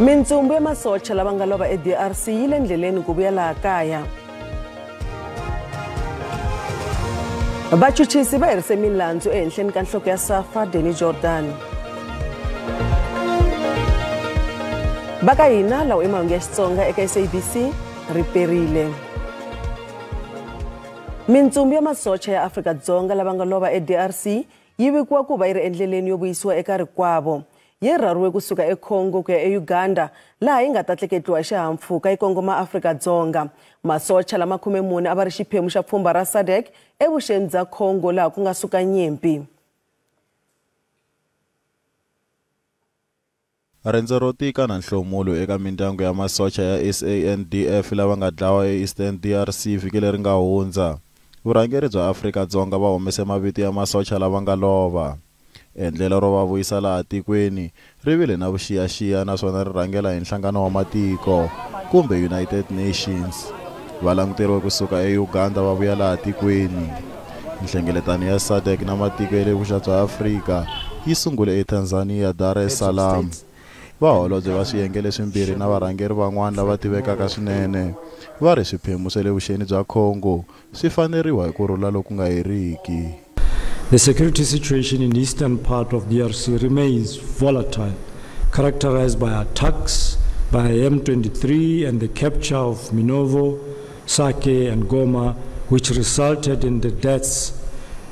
Mintsumbu ya masocha lava nga lova eDRC yi le ndleleni ku vuya laha kaya. Vachuchisi va herise milandzu ehenhleni ka nhloko ya SAFA Denny Jordan. Baka hina lawa i mahungu ya Xitsonga eka SABC riperile. Mintsumbu ya masocha ya Afrika-Dzonga lava nga lova eDRC yi vikiwa ku va yi ri endleleni yo vuyisiwa eka rikwavo. Yi rhariwe kusuka eCongo ku ya eUganda laha yi nga ta tleketliwa xihahampfhuka yi kongoma Afrika-Dzonga. Masocha lama 14 a va ri xiphemu xa pfhumba ra SADC evuxeni bya Congo laha ku nga suka nyimpi. Rendzo ro tika na nhlomulo eka mindyangu ya masocha ya SANDF lava nga dlawa eEastern DRC vhiki leri nga hundza. Vurhangeri bya Afrika-Dzonga va humese mavito ya masocha lava nga lova. Endlelo ro va vuyisa laha tikweni ri vile na vuxiyaxiya naswona ri rhangela hi nhlangano wa matiko kumbe United Nations. Va languteriwe kusuka eUganda va vuya laha tikweni. Nhlengeletano ya SADC na matiko ya le vuxa bya Afrika yi sungule eTanzania, Dar es Salaam. Vaholobye va swiyenge leswimbirhi na varhangeri van'wana lava tivekaka swinene va ri swiphemu swa le vuxeni bya Congo swi faneriwa hi kurhula loku nga heriki. The security situation in the eastern part of DRC remains volatile, characterized by attacks by M23 and the capture of Minovo, Sake and Goma, which resulted in the death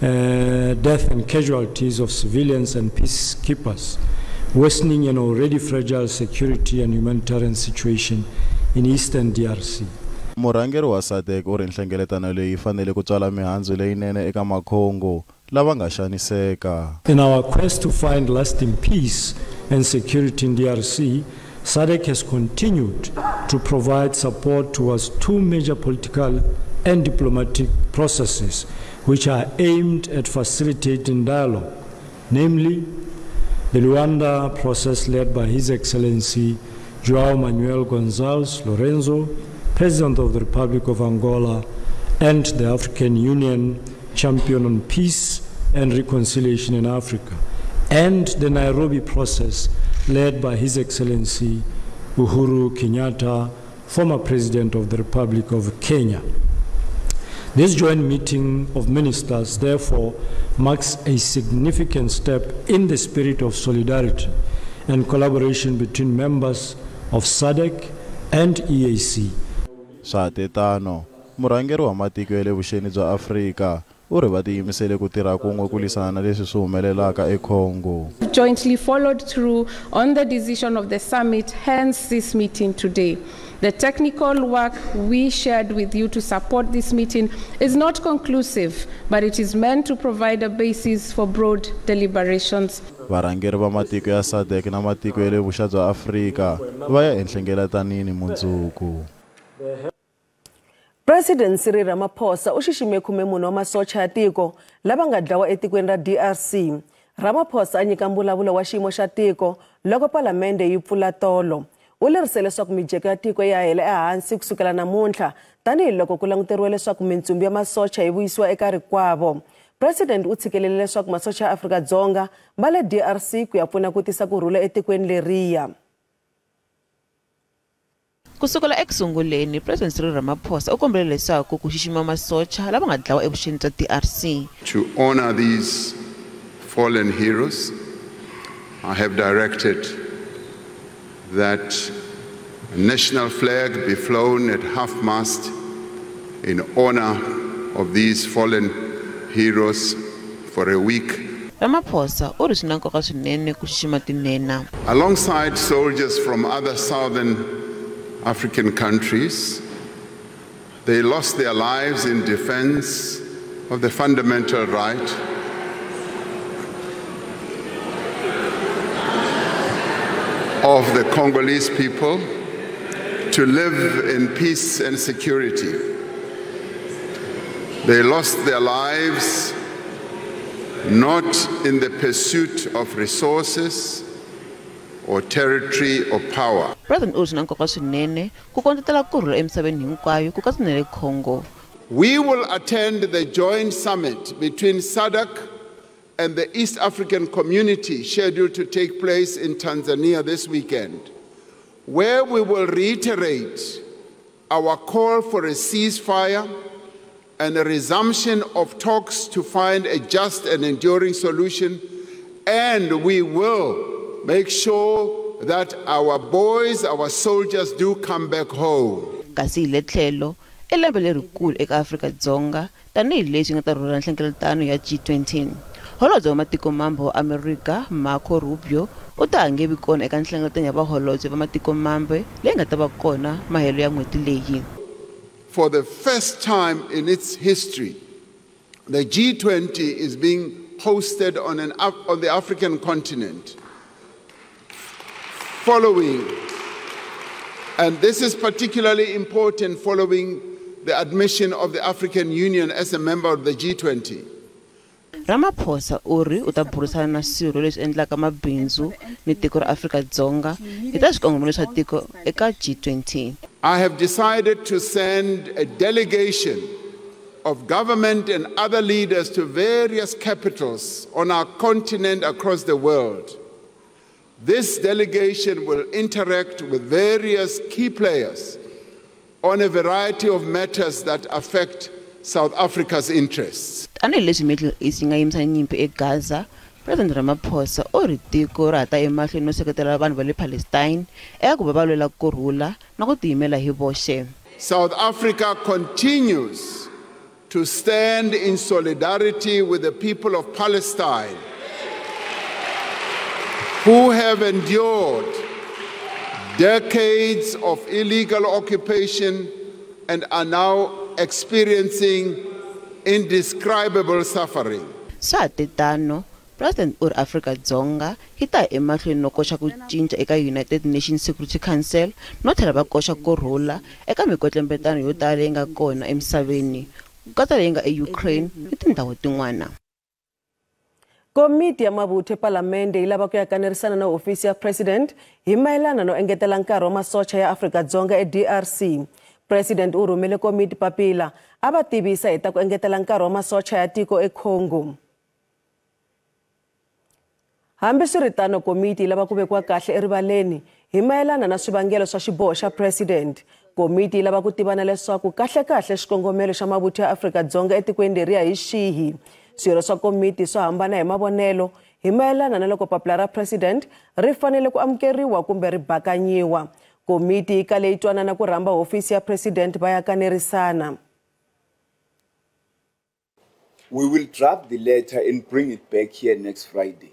and casualties of civilians and peacekeepers, worsening an already fragile security and humanitarian situation in eastern DRC. Murhangeri wa SADC u ri nhlengeletano leyi fanele ku tswala mihandzu leyinene eka makhongo lava nga xaniseka. In our quest to find lasting peace and security in DRC, SADC has continued to provide support towards two major political and diplomatic processes which are aimed at facilitating dialogue, namely the Luanda process led by His Excellency João Manuel Gonçalves Lorenzo, President of the Republic of Angola, and the African Union Champion on Peace and Reconciliation in Africa, and the Nairobi process led by His Excellency Uhuru Kenyatta, former President of the Republic of Kenya. This joint meeting of ministers, therefore, marks a significant step in the spirit of solidarity and collaboration between members of SADC and EAC. Swatetano, murhangeri wa matiko ya le vuxeni bya Afrika u ri va tiyimisele ku tirha kun'we ku lwisana na leswi swi humelelaka eCongo. Jointly followed through on the decision of the summit, hence this meeting today. The technical work we shared with you to support this meeting is not conclusive, but it is meant to provide a basis for broad deliberations. Varhangeri va matiko ya SADC na matiko ya le vuxa bya Afrika va ya enhlengeletanini mundzuku. President Cyril Ramaphosa u xixime 14 wa masocha ya tiko lava nga dlawa etikweni ra DRC. Ramaphosa a nyika mbulavulo wa xiyimo xa tiko loko palamende yi pfula tolo. U lerisile leswaku mijeko ya tiko ya hela ehansi kusukela namuntlha tanihiloko ku languteriwe leswaku mintsumbu ya masocha yi vuyisiwa eka rikwavo. President u tshikelele leswaku masocha ya Afrika-Dzonga va le DRC ku ya pfuna ku tisa kurhula etikweni leriya. Kusukela ekusunguleni, President Cyril Ramaphosa u kombele leswaku ku xixima masocha lava nga dlawa evuxeni bya DRC. To honor these fallen heroes, I have directed that a national flag be flown at half-mast in honor of these fallen heroes for a week. Ramaphosa u ri swi na nkoka swinene ku xixima tinena. Alongside soldiers from other southern African countries, they lost their lives in defense of the fundamental right of the Congolese people to live in peace and security. They lost their lives not in the pursuit of resources or territory or power. President u ri na nkoka swinene ku kondletela kurhula emisaveni hinkwayo ku katsa na le Congo. We will attend the joint summit between SADC and the East African Community scheduled to take place in Tanzania this weekend, where we will reiterate our call for a ceasefire and a resumption of talks to find a just and enduring solution, and we will make sure that our boys, our soldiers do come back home. Kasi letlelo elambe lerikulu eka Afrika-Dzonga tanihi leswi nga ta rhurha nhlengeletano ya G20. Holobye wa matiko mambe wa America Marco Rubio u ta nge vi kona eka nhlengeletano ya vaholobye va matiko mambe leyi nga ta va kona mahelo ya n'hweti leyi. For the first time in its history, the G20 is being hosted on the African continent. And this is particularly important following the admission of the African Union as a member of the G20. Ramaphosa uri u ta burisana na swirho leswi endlaka mabindzu ni tiko ra Afrika-Dzonga eka swikongomelo swa tiko eka G20. I have decided to send a delegation of government and other leaders to various capitals on our continent across the world. This delegation will interact with various key players on a variety of matters that affect South Africa's interests. Tanihileswi Middle East yi nga yimisa nyimpi eGaza, President Ramaphosa u ri tiko ra ta emahlweni no seketela vanhu va le Palestine eka ku va va lwela kurhula na ku tiyimela hi voxe. South Africa continues to stand in solidarity with the people of Palestine, who have endured decades of illegal occupation and are now experiencing indescribable suffering. Satetano, President ur Afrika-Dzonga hi ta emahlweni no koxa ku cinca eka United Nations Security Council no tlhela va koxa kurhula eka mikwetlembetano yo tala leyi nga kona emisaveni ku katsa leyi nga eUkraine ni tindhawu tin'wana. Komiti ya mavuthu ePalamende yi lava ku ya kanerisana na ofisi ya President hi mayelana no engetela nkarhi wa masocha ya Afrika-Dzonga eDRC. President u rhumele komiti papila a va tivisa hi ta ku engetela nkarhi wa masocha ya tiko eCongo. Hambi swiritano komiti yi lava ku vekiwa kahle erivaleni hi mayelana na swivangelo swa xiboho xa President. Komiti yi lava ku tivana leswaku kahle xikongomelo xa mavuthu ya Afrika-Dzonga etikweni leriya hi xihi. Swirho swa komiti swo hambana hi mavonelo hi mayelana na loko papila ra President ri fanele ku amukeriwa kumbe ri bakanyiwa. Komiti yi kale yi twanana ku rhamba ofisi ya President va ya kanerisana. We will draft the letter and bring it back here next Friday,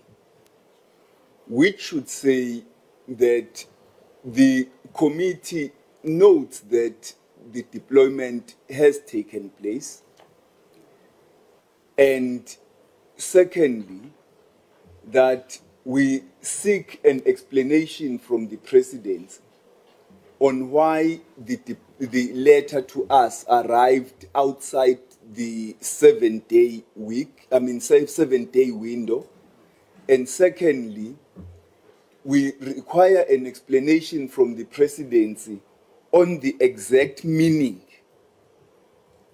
which should say that the committee notes that the deployment has taken place, and secondly, that we seek an explanation from the President on why the letter to us arrived outside the 7-day window. And secondly, we require an explanation from the Presidency on the exact meaning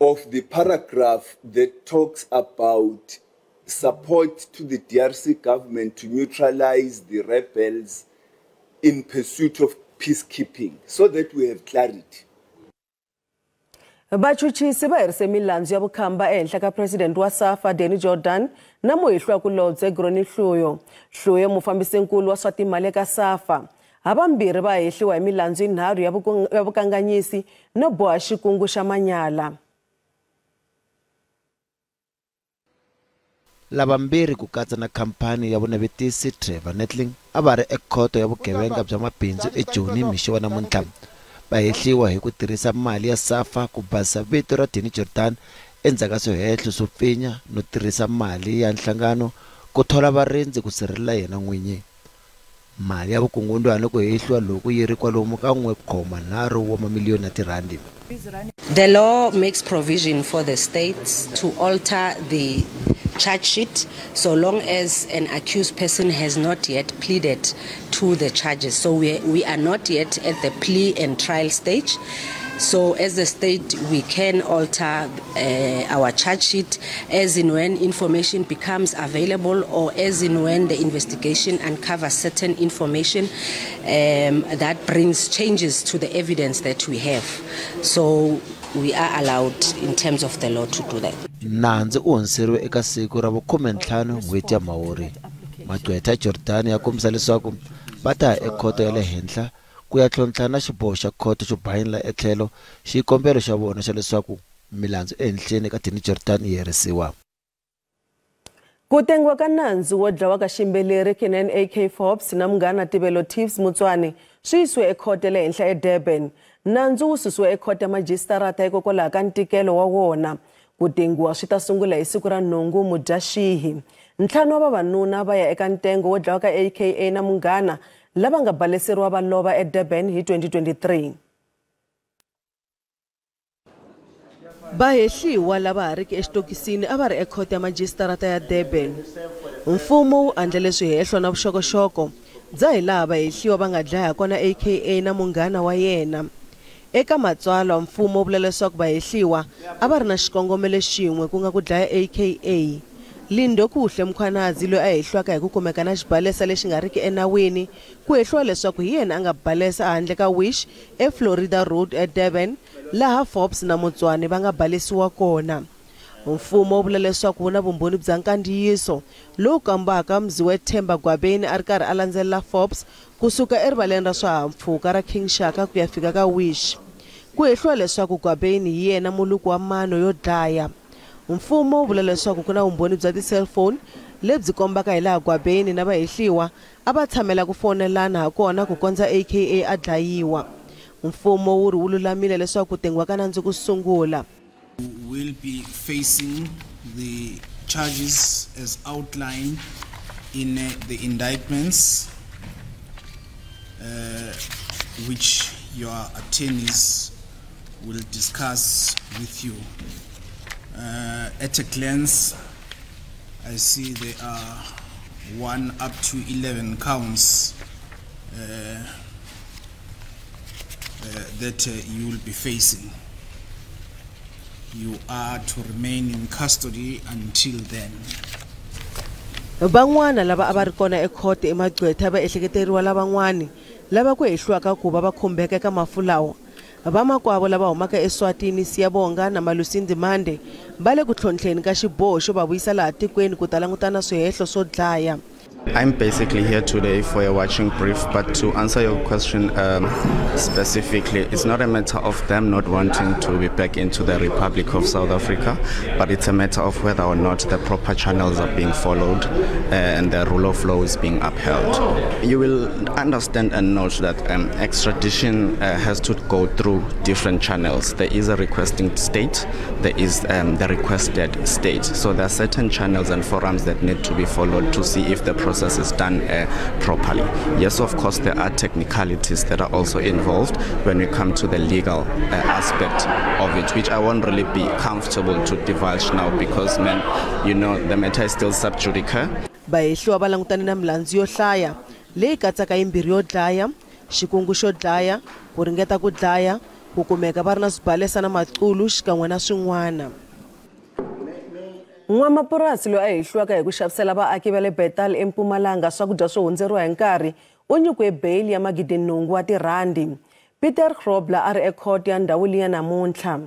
of the paragraph that talks about support to the DRC government to neutralize the rebels in pursuit of peacekeeping, so that we have clarity. Vachuchisi va herise milandzu ya vukhamba ehenhla ka President wa SAFA Danny Jordan na muhihlwakulobye Groni Hluyo. Hluyo mufambisinkulu wa swa timali eka SAFA. Havambirhi va hehliwa hi milandzu yinharhu ya vukanganyisi no boha xikungu xa manyala. Lavambirhi ku katsa na khampani ya vunavetisi Trevor Nettling a va ri ekhoto ya vugevenga bya mabindzu eJoni mixo namuntlha. Va hehliwa hi ku tirhisa mali ya SAFA ku basisa vito ra Danny Jordan endzhaku ka swihehlo swo pfinya no tirhisa mali ya nhlangano ku thola varindzi ku sirhelela yena n'winyi. Mali ya vukungundzwana ku hehliwa loku yi ri kwalomu ka 1.3 wa mamiliyoni ya tirhandi. The law makes provision for the states to alter the charge sheet so long as an accused person has not yet pleaded to the charges. So we are not yet at the plea and trial stage. So as the state, we can alter our charge sheet as in when information becomes available or as in when the investigation uncovers certain information that brings changes to the evidence that we have. So we are allowed in terms of the law to do that. Nandzi u hundzeriwe eka siku ra vu-15 n'hweti ya Mhawuri. Magqwetha Jordan ya kombisa leswaku va ta ya ekhoto ya le henhla ku ya tlhontlha na xiboho xa khoto xo bayinela etlhelo xikombelo xa vona xa leswaku milandzu ehenhleni ka Dini Jordan yi herisiwa. Ku tengiwa ka nandzu wo dlawa ka ximbeleri Kenan AK Forbes na munghana Tivelo Tips Mutswani swi yisiwe ekhoto le henhla eDurban. Nandzu wu susiwe ekhoto ya majistarata hikokwalaho ka ntikelo wa wona. Ku tengiwa swi ta sungula hi siku ra 9 Mudyaxihi. Ntlhanu wa vavanuna va ya eka ntengo wo dlawa ka AKA na munghana lava nga baleseriwa va lova eDurban hi 2023. Vahehliwa lava ha riki exitokisini a va ri ekhoto ya majistarata ya Durban. Mfumo wu andlele swihehlo na vuxokoxoko bya hi laha vahehliwa va nga dlaya kona AKA na munghana wa yena. Eka matsalwa mfumo wu vula leswaku vahehliwa a va ri na xikongomelo xin'we ku nga ku dlaya AKA. Lindo Kuhle Mkhwanazi loyi a hehliwaka hi ku kumeka na xibalesa lexi nga riki enawini ku hehliwa leswaku hi yena a nga balesa handle ka Wish eFlorida Road eDurban laha Forbes na Mutswani va nga balesiwa kona. Mfumo wu vula leswaku wu na vumbhoni bya nkandziyiso lowu kambaka Mziwe Themba Gwabeni a ri karhi a landzelela Forbes kusuka erivaleni ra swihahampfhuka ra King Shaka ku ya fika ka Wish. Ku hehliwa leswaku Gwabeni hi yena muluku wa mano yo dlaya. Mfumo wu vula leswaku ku na vumbhoni bya ti-cellphone lebyi kombaka hi laha Gwabeni na vahehliwa a va tshamela ku fonelana hakona ku kondza AKA a dlayiwa. Mfumo wu ri wu lulamile leswaku ku tengiwa ka nandzu ku sungula. Will be facing the charges as outlined in the indictments which your attorneys will discuss with you. At a glance, I see there are 1 up to 11 counts that you will be facing. You are to remain in custody until then. Van'wana lava a va ri kona ekhoto emagqwetha va ehleketeriwa lavan'wani lava ku hehliwaka ku va khumbeka eka mafu lawa. Vamakwavo lava humaka eSwatini Siyabonga na Malusindi Mande va le ku tlhontlheni ka xiboho xo va vuyisa laha tikweni ku ta langutana swihehlo swo dlaya. I'm basically here today for a watching brief, but to answer your question specifically, it's not a matter of them not wanting to be back into the Republic of South Africa, but it's a matter of whether or not the proper channels are being followed and the rule of law is being upheld. You will understand and note that extradition has to go through different channels. There is a requesting state, there is the requested state. So there are certain channels and forums that need to be followed to see if the process is done properly. Yes, of course, there are technicalities that are also involved when we come to the legal aspect of it, which I won't really be comfortable to divulge now because, man, you know, the matter is still sub judice. Vahehliwa va langutane na milandzu yo hlaya leyi katsaka yimbirhi yo dlaya, xikungu xo dlaya, ku ringeta ku dlaya, ku kumeka va ri na swibalesa na maqulu xikan'we na swin'wana. N'wamapurasi loyi a hehliwaka hi ku xavisela vaaki va le Bethal eMpumalanga swakudya swo hundzeriwa hi nkarhi u nyikiwe bail ya R8 wa tirhandi. Peter Grobler a ri ekhoto ya ndhawu liya namuntlha.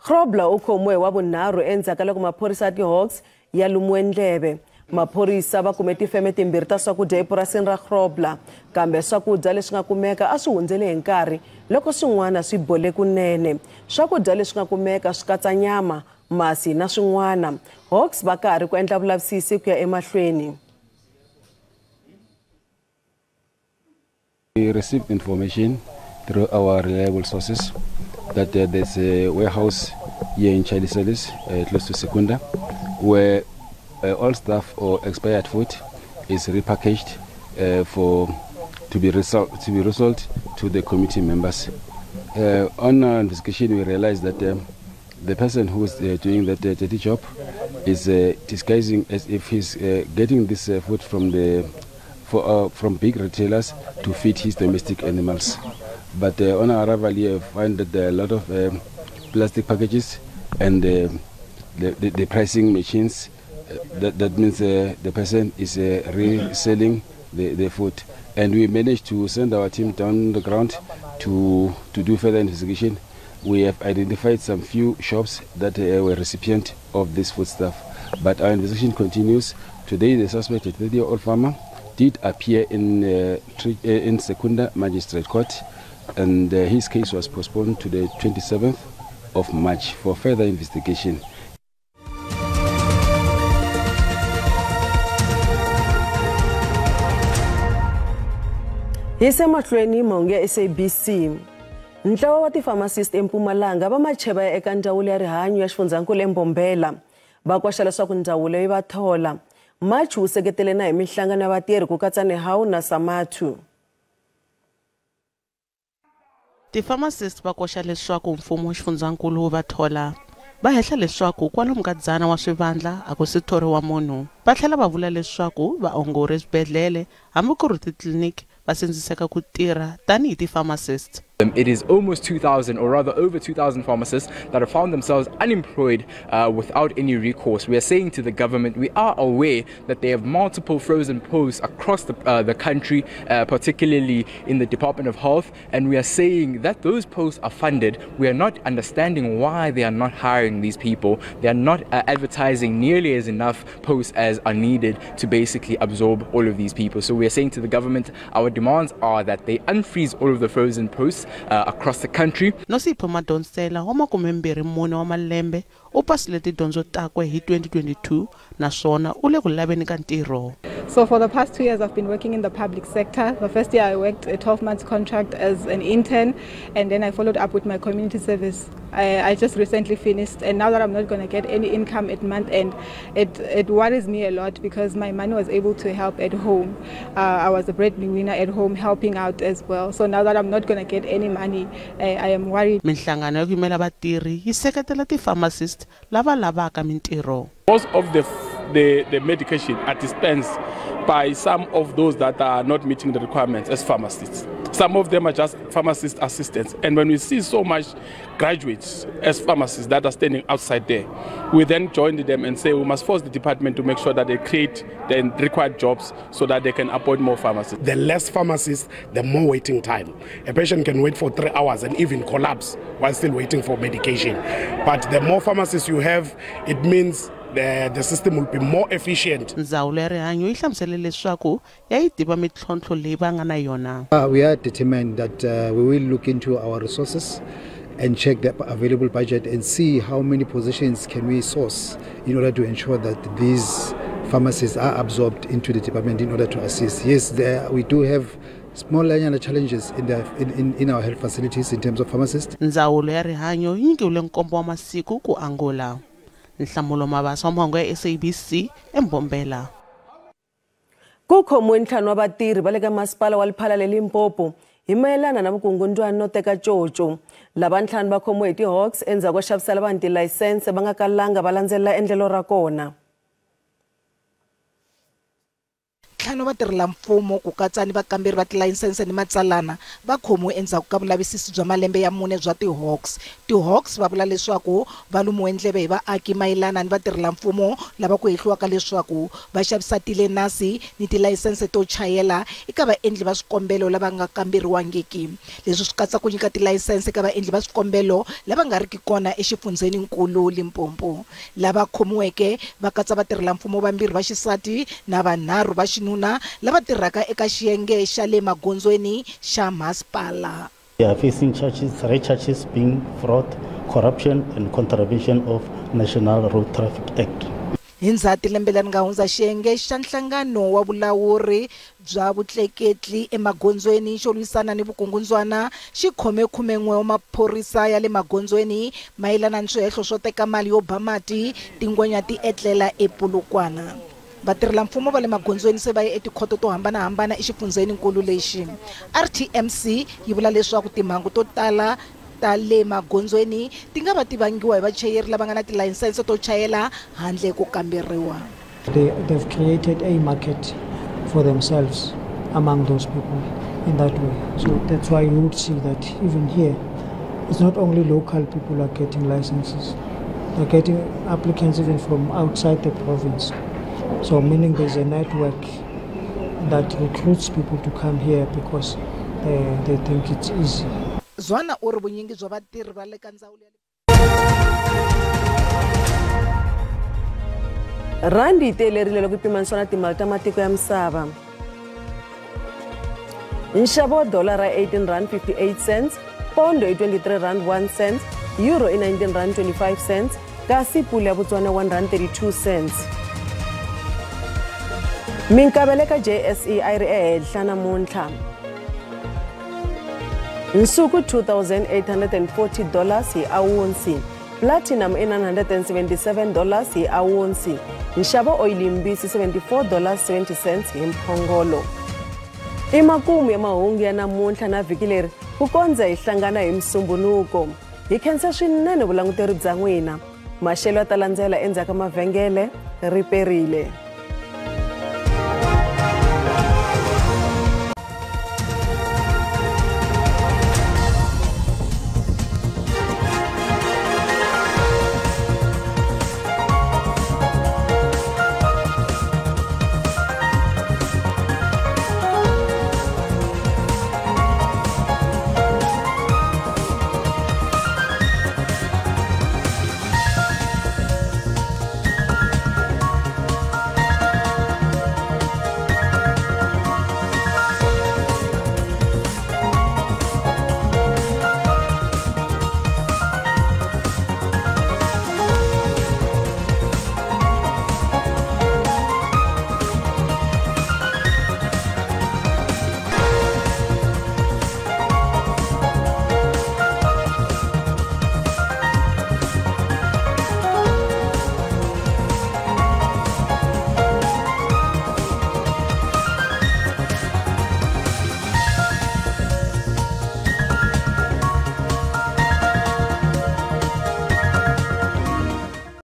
Grobler u khomiwe hi wavunharhu endzhaku ka loko maphorisa ya tiHawks ya lumiwe ndleve. Maphorisa va kume tifeme timbirhi ta swakudya epurasini ra Grobler, kambe swakudya leswi nga kumeka a swi hundzele hi nkarhi loko swin'wana swi bole kunene. Swakudya leswi nga kumeka swi katsa nyama, masi na swin'wana. Hawks va karhi ku endla vulavisisi ku ya emahlweni. We received information through our reliable sources that there's a warehouse here in Chalicelis, close to Secunda, where all stuff or expired food is repackaged to be resold to the committee members. On our investigation, we realized that the person who is doing that dirty job is disguising as if he's getting this food from big retailers to feed his domestic animals. But on our arrival here, we find that there are a lot of plastic packages and the pricing machines. That means the person is reselling the food. And we managed to send our team down the ground to do further investigation. We have identified some few shops that were recipient of this foodstuff. But our investigation continues. Today, the suspect, a 30-year-old farmer, did appear in Secunda Magistrate Court, and his case was postponed to the 27th of March for further investigation. Yisemahlweni Mahungu ya SABC. Ntlawa wa ti-pharmacist eMpumalanga va macheva eka ndzawulo ya rihanyo ya xifundzankulu eMbombela va koxa leswaku ndzawulo yi va thola. Machi wu seketele na hi mihlangano ya vatirhi ku katsa ni Hawu na Samatu. Ti-pharmacist va koxa leswaku mfumo wa xifundzankulu wu va thola. Va hehla leswaku kwalomu ka 100 wa swivandla a ku si thoriwa munhu. Va tlhela va vula leswaku vaongori eswibedhlele hambi ku ri titliliniki va sindziseka ku tirha tanihi ti-pharmacist. It is almost 2,000 or rather over 2,000 pharmacists that have found themselves unemployed without any recourse. We are saying to the government, we are aware that they have multiple frozen posts across the country, particularly in the Department of Health, and we are saying that those posts are funded. We are not understanding why they are not hiring these people. They are not advertising nearly as enough posts as are needed to basically absorb all of these people. So we are saying to the government, our demands are that they unfreeze all of the frozen posts across the country. Nosipho Madonsela wa makumembiri mune wa malembe u pasile tidyondzo takwe hi 2022 naswona u le ku laveni ka ntirho. So for the past 2 years I've been working in the public sector. The first year I worked a 12-month contract as an intern, and then I followed up with my community service. I just recently finished, and now that I'm not going to get any income at month end, it worries me a lot because my money was able to help at home. I was a breadwinner at home helping out as well. So now that I'm not going to get any money, I am worried. Minhlangano ya ku yimela vatirhi yi seketela ti-pharmacist lava lavaka mintirho. Most of the medication are dispensed by some of those that are not meeting the requirements as pharmacists. Some of them are just pharmacist assistants. And when we see so much graduates as pharmacists that are standing outside there, we then join them and say we must force the department to make sure that they create the required jobs so that they can appoint more pharmacists. The less pharmacists, the more waiting time. A patient can wait for 3 hours and even collapse while still waiting for medication. But the more pharmacists you have, it means the system will be more efficient. Ndzawulo ya rihanyo yi hlamusele leswaku ya yi tiva mitlhontlho leyi va nga na yona. We are determined that we will look into our resources and check the available budget and see how many positions can we source in order to ensure that these pharmacies are absorbed into the department in order to assist. Yes, we do have small challenges in our health facilities in terms of pharmacists. Ndzawulo ya rihanyo yi nyikiwile nkombo wa masiku ku Angola. Nhlamulo Mabasa wa Mahungu ya SABC eMbombela. Ku khomiwe ntlhanu wa vatirhi va le ka masipala wa Lephala le Limpopo hi mayelana na vukungundwani no teka coco. Lava ntlhanu va khomiwe hi ti-Hawks endzhaku ko xavisela vanhu tilayisense va nga kalanga va landzelela endlelo ra kona. Ntlhanu va tirhela mfumo ku katsa ni vakamberi va tilayisense ni matsalana va khomiwe endzhaku ka vulavisisi bya malembe ya 4 bya ti-Hawks. Ti-Hawks va vula leswaku va lumiwe ndleve hi vaaki mayelana ni va tirhela mfumo lava ku hehliwaka leswaku va xavisa tilenasi ni tilayisense to chayela eka vaendli va swikombelo lava nga kamberiwangiki. Leswi swi katsa ku nyika tilayisense ka vaendli va swikombelo lava nga riki kona exifundzeninkulu Limpopo. Lava khomiweke va katsa va tirhela mfumo vambirhi va xisati na vanharhu va xinuna lava tirhaka eka xiyenge xa le magondzweni xa masipala. They are facing charges, 3 charges being fraud, corruption and contravention of National Road Traffic Act. Hi Ndzhati lembe leri nga hundza xiyenge xa nhlangano wa vulawuri bya vutleketli emagondzweni xo lwisana ni vukungundzwana xi khome 11 wa maphorisa ya le magondzweni mayelana ni swihehlo swo teka mali yo ba mati tingwenya ti etlela ePolokwana. Vatirhela mfumo va le magondzweni se va ye etikhoto to hambanahambana exifundzeninkulu lexi. RTMC yi vula leswaku timhangu to tala ta le magondzweni ti nga va tivangiwa hi vachayeri lava nga na tilayisense to chayela handle ko kamberiwa. They've created a market for themselves among those people. in that way. So that's why you would see that even here, it's not only local people are getting licenses, they're getting applicants even from outside the province. So meaning there's a network that recruits people to come here because they think it's easy. Zwana uri vunyingi bya vatirhi va le ka ndzawulo randi yi telerile loko pimanisiwa na timali ta matiko ya misava. Nxavo wa dolara i 18 rand 58 cents, pondo i 23 rand 1 cent, euro i 19 rand 25 cents, kasi pula ya Botswana 1 rand 32 cents. Minkavelo ka JSE a yi ri ehenhla namuntlha. Nsuku $2,840 hi awunsi, platinum i $977 hi awunsi, nxavo oyili mbisi $74.70 hi mphongolo. I makumu ya mahungu ya namuntlha na vhiki leri ku kondza hi hlangana hi Musumbunuko. Hi khensa swinene vulanguteri bya n'wina. Maxelo ya ta landzela endzhaku ka mavhengele riperile.